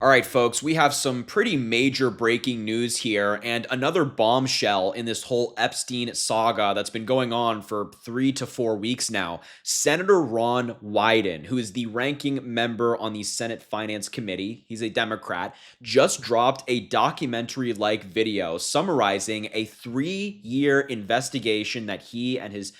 All right, folks, we have some pretty major breaking news here and another bombshell in this whole Epstein saga that's been going on for 3 to 4 weeks now. Senator Ron Wyden, who is the ranking member on the Senate Finance Committee, he's a Democrat, just dropped a documentary like video summarizing a 3 year investigation that he and his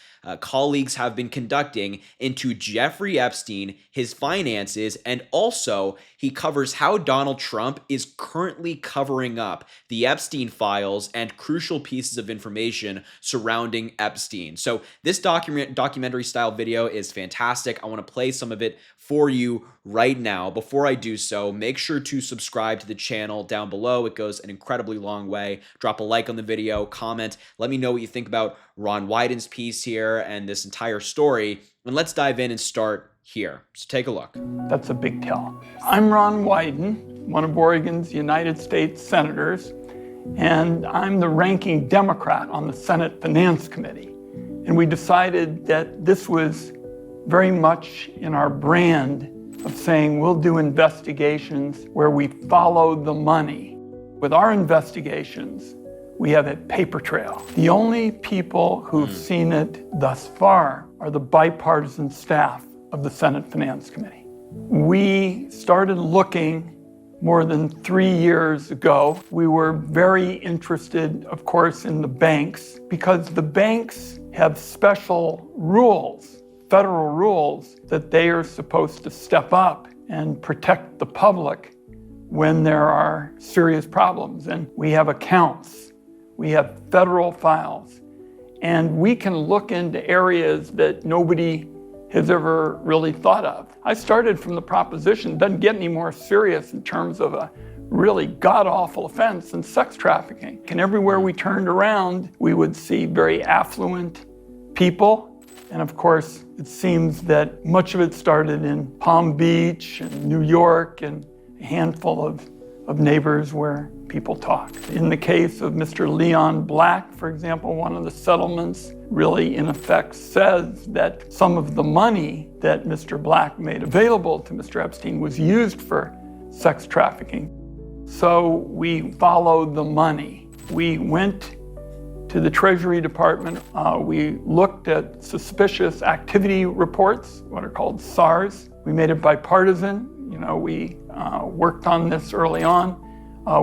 colleagues have been conducting into Jeffrey Epstein, his finances, and also he covers how Donald Trump is currently covering up the Epstein files and crucial pieces of information surrounding Epstein. So this documentary style video is fantastic. I want to play some of it for you right now. Before I do so, make sure to subscribe to the channel down below. It goes an incredibly long way. Drop a like on the video, comment, let me know what you think about Ron Wyden's piece here and this entire story. And let's dive in and start here. So take a look. That's a big tell. I'm Ron Wyden, one of Oregon's United States senators, and I'm the ranking Democrat on the Senate Finance Committee. And we decided that this was very much in our brand of saying we'll do investigations where we follow the money. With our investigations, we have a paper trail. The only people who've seen it thus far are the bipartisan staff of the Senate Finance Committee. We started looking more than 3 years ago. We were very interested, of course, in the banks because the banks have special rules, federal rules, that they are supposed to step up and protect the public when there are serious problems. And we have accounts, we have federal files, and we can look into areas that nobody has ever really thought of. I started from the proposition, it doesn't get any more serious in terms of a really god-awful offense than sex trafficking. And everywhere we turned around, we would see very affluent people. And of course, it seems that much of it started in Palm Beach and New York and a handful of neighbors where people talk. In the case of Mr. Leon Black, for example, one of the settlements really in effect says that some of the money that Mr. Black made available to Mr. Epstein was used for sex trafficking. So we followed the money. We went to the Treasury Department. We looked at suspicious activity reports, what are called SARs. We made it bipartisan. We worked on this early on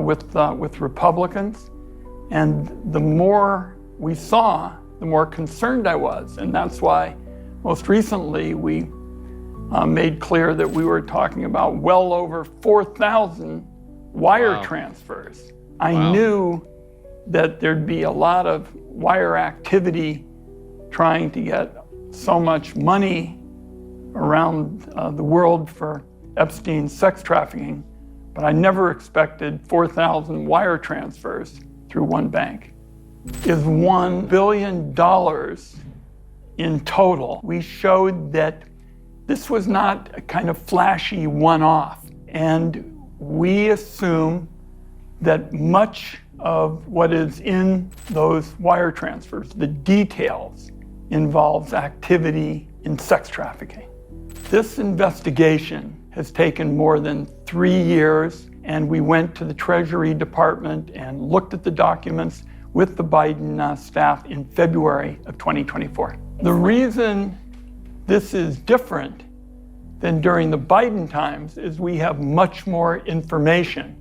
with Republicans. And the more we saw, the more concerned I was. And that's why most recently we made clear that we were talking about well over 4,000 wire transfers. I knew that there'd be a lot of wire activity trying to get so much money around the world for Epstein's sex trafficking, but I never expected 4,000 wire transfers through one bank. Is $1 billion in total. We showed that this was not a kind of flashy one-off, and we assume that much of what is in those wire transfers, the details, involves activity in sex trafficking. This investigation has taken more than 3 years, and we went to the Treasury Department and looked at the documents with the Biden staff in February of 2024. The reason this is different than during the Biden times is we have much more information.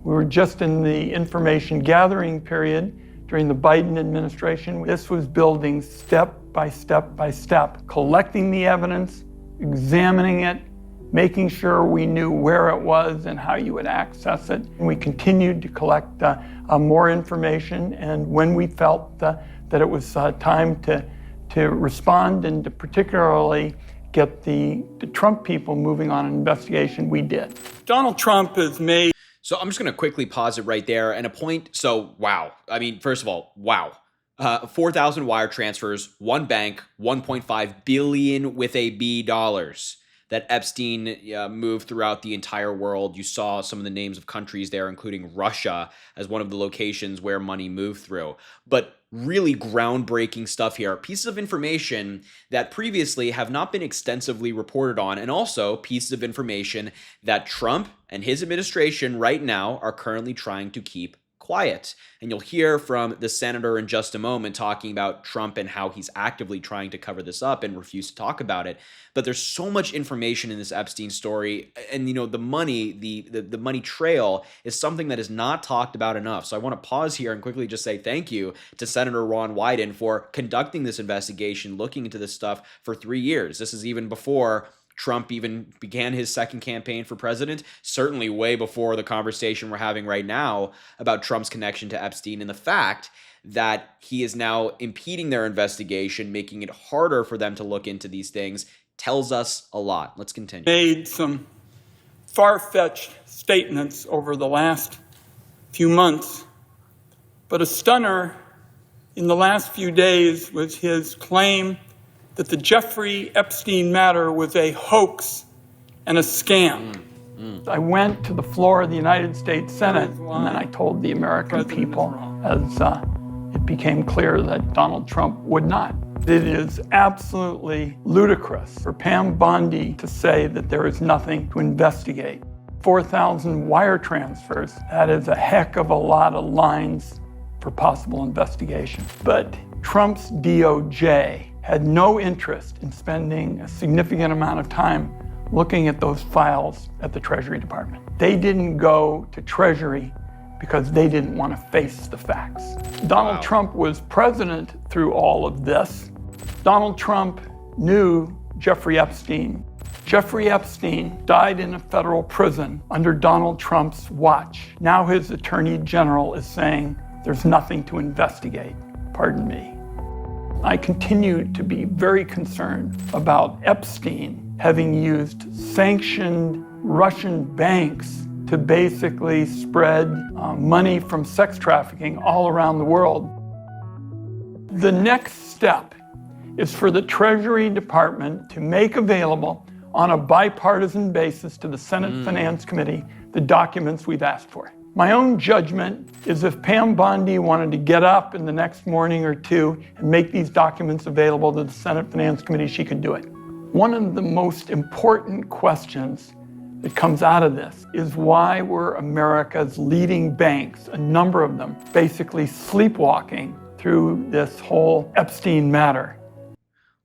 We were just in the information gathering period during the Biden administration. This was building step by step by step, collecting the evidence, examining it, making sure we knew where it was and how you would access it. And we continued to collect more information, and when we felt that it was time to respond and to particularly get the Trump people moving on an investigation, we did. Donald Trump has made... So I'm just going to quickly pause it right there and a point. So, wow. I mean, first of all, wow. 4,000 wire transfers, one bank, 1.5 billion with a B dollars that Epstein moved throughout the entire world. You saw some of the names of countries there, including Russia as one of the locations where money moved through. But really groundbreaking stuff here. Pieces of information that previously have not been extensively reported on, and also pieces of information that Trump and his administration right now are currently trying to keep quiet. And you'll hear from the senator in just a moment talking about Trump and how he's actively trying to cover this up and refuse to talk about it. But there's so much information in this Epstein story, and the money, the money trail is something that is not talked about enough. So I want to pause here and quickly just say thank you to Senator Ron Wyden for conducting this investigation, looking into this stuff for 3 years. This is even before Trump even began his second campaign for president, certainly way before the conversation we're having right now about Trump's connection to Epstein, and the fact that he is now impeding their investigation, making it harder for them to look into these things, tells us a lot. Let's continue. Made some far-fetched statements over the last few months, but a stunner in the last few days was his claim that the Jeffrey Epstein matter was a hoax and a scam. I went to the floor of the United States Senate, and then I told the American people, as it became clear that Donald Trump would not. It is absolutely ludicrous for Pam Bondi to say that there is nothing to investigate. 4,000 wire transfers, that is a heck of a lot of lines for possible investigation. But Trump's DOJ had no interest in spending a significant amount of time looking at those files at the Treasury Department. They didn't go to Treasury because they didn't want to face the facts. Donald Trump was president through all of this. Donald Trump knew Jeffrey Epstein. Jeffrey Epstein died in a federal prison under Donald Trump's watch. Now his attorney general is saying there's nothing to investigate. Pardon me. I continue to be very concerned about Epstein having used sanctioned Russian banks to basically spread money from sex trafficking all around the world. The next step is for the Treasury Department to make available on a bipartisan basis to the Senate Finance Committee the documents we've asked for. My own judgment is if Pam Bondi wanted to get up in the next morning or two and make these documents available to the Senate Finance Committee, she could do it. One of the most important questions that comes out of this is why were America's leading banks, a number of them, basically sleepwalking through this whole Epstein matter?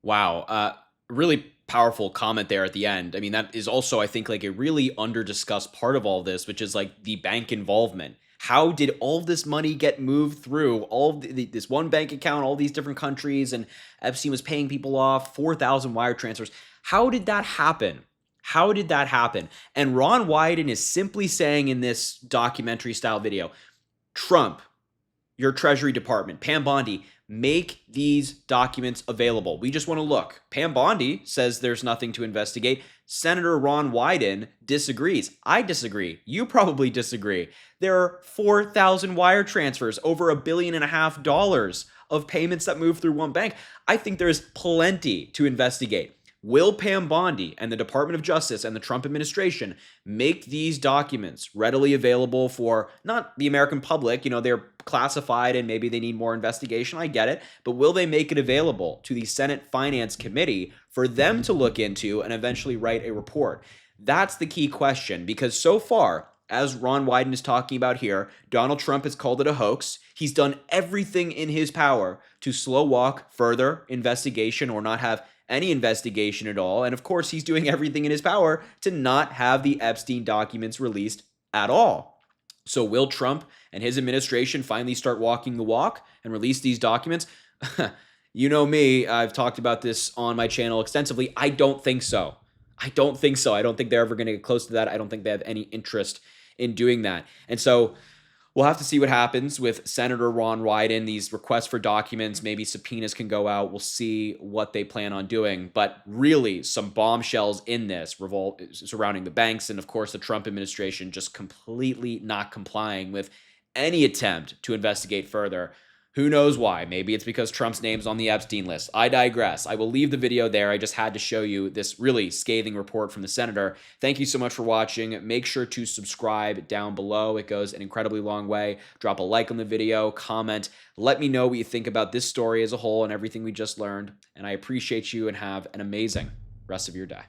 Wow. Really powerful comment there at the end. I mean, that is also, I think, like a really under-discussed part of all this, which is like the bank involvement. How did all this money get moved through all this one bank account, all these different countries, and Epstein was paying people off, 4,000 wire transfers? How did that happen? How did that happen? And Ron Wyden is simply saying in this documentary style video, Trump, your Treasury Department, Pam Bondi, make these documents available. We just want to look. Pam Bondi says there's nothing to investigate. Senator Ron Wyden disagrees. I disagree. You probably disagree. There are 4,000 wire transfers, over $1.5 billion of payments that move through one bank. I think there's plenty to investigate. Will Pam Bondi and the Department of Justice and the Trump administration make these documents readily available for not the American public? They're classified and maybe they need more investigation. I get it. But will they make it available to the Senate Finance Committee for them to look into and eventually write a report? That's the key question, because so far, as Ron Wyden is talking about here, Donald Trump has called it a hoax. He's done everything in his power to slow walk further investigation or not have any investigation at all. And of course, he's doing everything in his power to not have the Epstein documents released at all. So will Trump and his administration finally start walking the walk and release these documents? You know me, I've talked about this on my channel extensively. I don't think so. I don't think they're ever going to get close to that. I don't think they have any interest in doing that. And so we'll have to see what happens with Senator Ron Wyden. These requests for documents, maybe subpoenas can go out. We'll see what they plan on doing. But really, some bombshells in this surrounding the banks and, of course, the Trump administration just completely not complying with any attempt to investigate further. Who knows why? Maybe it's because Trump's name's on the Epstein list. I digress. I will leave the video there. I just had to show you this really scathing report from the senator. Thank you so much for watching. Make sure to subscribe down below. It goes an incredibly long way. Drop a like on the video, comment. Let me know what you think about this story as a whole and everything we just learned. And I appreciate you and have an amazing rest of your day.